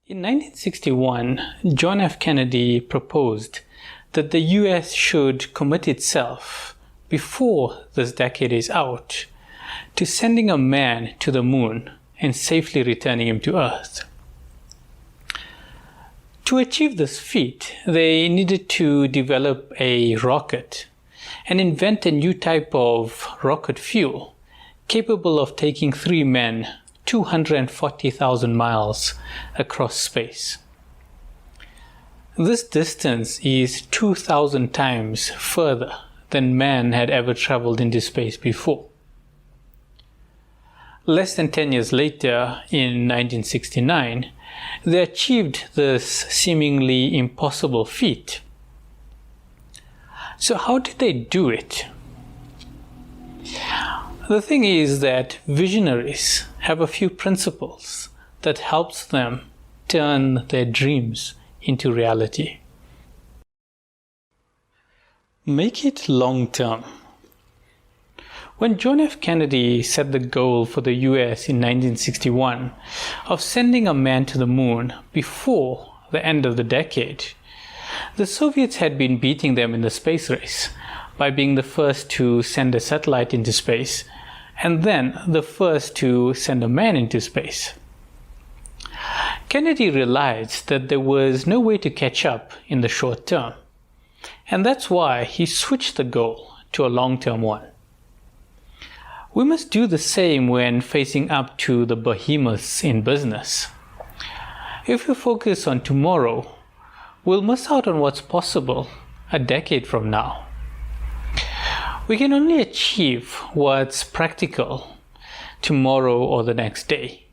In 1961, John F. Kennedy proposed that the US should commit itself, before this decade is out, to sending a man to the moon and safely returning him to Earth. To achieve this feat, they needed to develop a rocket and invent a new type of rocket fuel capable of taking 3 men 240,000 miles across space. This distance is 2,000 times further than man had ever traveled into space before. Less than 10 years later, in 1969, they achieved this seemingly impossible feat. So how did they do it? The thing is that visionaries have a few principles that helps them turn their dreams into reality. Make it long-term. When John F. Kennedy set the goal for the US in 1961 of sending a man to the moon before the end of the decade, the Soviets had been beating them in the space race by being the first to send a satellite into space and then the first to send a man into space. Kennedy realized that there was no way to catch up in the short term, and that's why he switched the goal to a long-term one. We must do the same when facing up to the behemoths in business. If we focus on tomorrow, we'll miss out on what's possible a decade from now. We can only achieve what's practical tomorrow or the next day.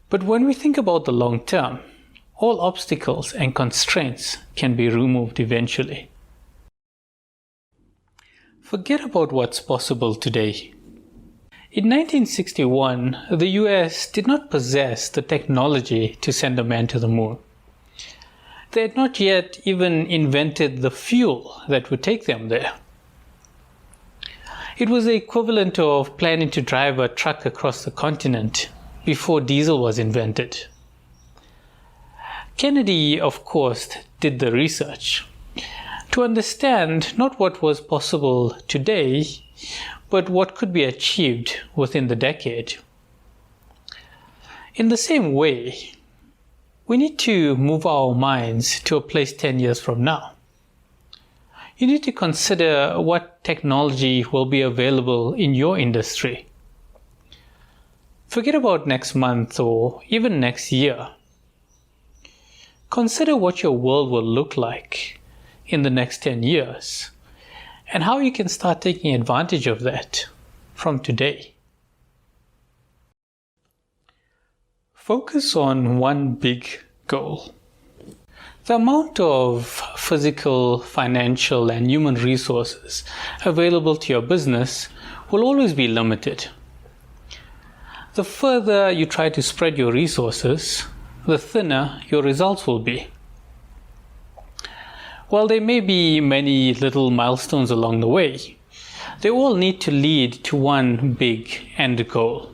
But when we think about the long term, all obstacles and constraints can be removed eventually. Forget about what's possible today. In 1961, the US did not possess the technology to send a man to the moon. They had not yet even invented the fuel that would take them there. It was the equivalent of planning to drive a truck across the continent before diesel was invented. Kennedy, of course, did the research to understand not what was possible today, but what could be achieved within the decade. In the same way, we need to move our minds to a place 10 years from now. You need to consider what technology will be available in your industry. Forget about next month or even next year. Consider what your world will look like in the next 10 years and how you can start taking advantage of that from today. Focus on one big goal. The amount of physical, financial, and human resources available to your business will always be limited. The further you try to spread your resources, the thinner your results will be. While there may be many little milestones along the way, they all need to lead to one big end goal.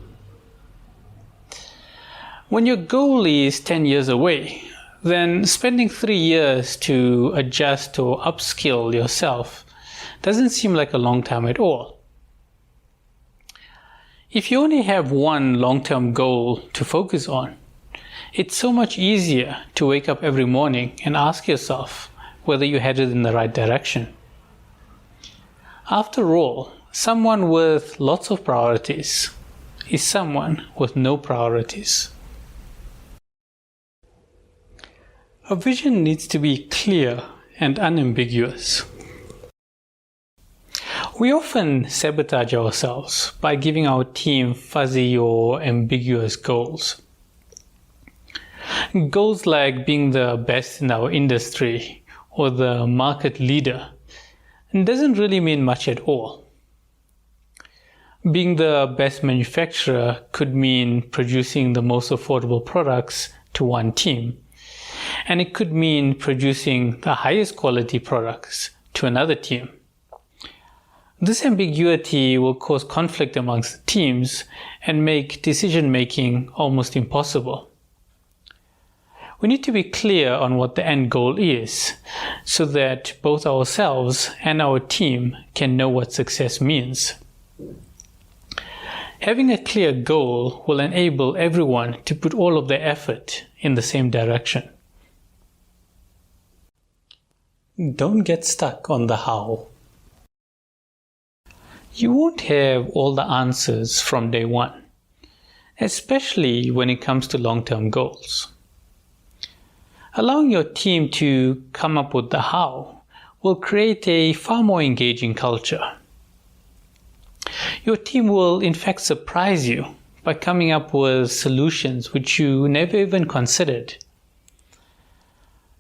When your goal is 10 years away, then spending 3 years to adjust or upskill yourself doesn't seem like a long time at all. If you only have one long-term goal to focus on, it's so much easier to wake up every morning and ask yourself whether you're headed in the right direction. After all, someone with lots of priorities is someone with no priorities. A vision needs to be clear and unambiguous. We often sabotage ourselves by giving our team fuzzy or ambiguous goals. Goals like being the best in our industry or the market leader doesn't really mean much at all. Being the best manufacturer could mean producing the most affordable products to one team, and it could mean producing the highest quality products to another team. This ambiguity will cause conflict amongst the teams and make decision-making almost impossible. We need to be clear on what the end goal is so that both ourselves and our team can know what success means. Having a clear goal will enable everyone to put all of their effort in the same direction. Don't get stuck on the how. You won't have all the answers from day one, especially when it comes to long-term goals. Allowing your team to come up with the how will create a far more engaging culture. Your team will in fact surprise you by coming up with solutions which you never even considered.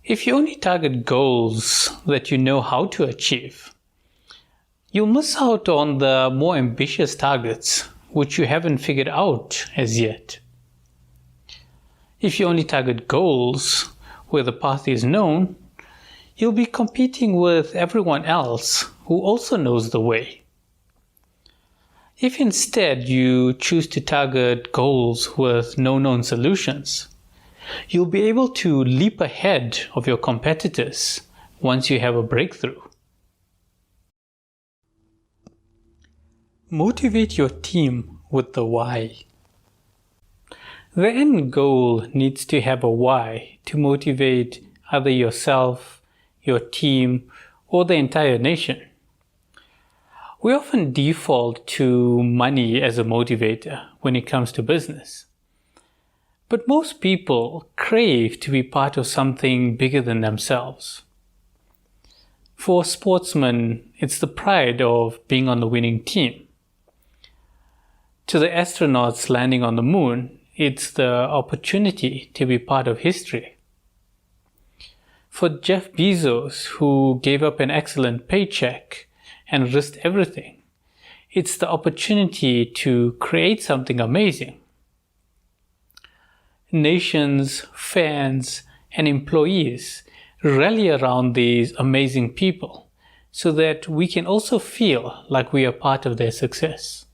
If you only target goals that you know how to achieve, you'll miss out on the more ambitious targets which you haven't figured out as yet. If you only target goals where the path is known, you'll be competing with everyone else who also knows the way. If instead you choose to target goals with no known solutions, you'll be able to leap ahead of your competitors once you have a breakthrough. Motivate your team with the why. The end goal needs to have a why to motivate either yourself, your team, or the entire nation. We often default to money as a motivator when it comes to business. But most people crave to be part of something bigger than themselves. For sportsmen, it's the pride of being on the winning team. To the astronauts landing on the moon, it's the opportunity to be part of history. For Jeff Bezos, who gave up an excellent paycheck and risked everything, it's the opportunity to create something amazing. Nations, fans, and employees rally around these amazing people so that we can also feel like we are part of their success.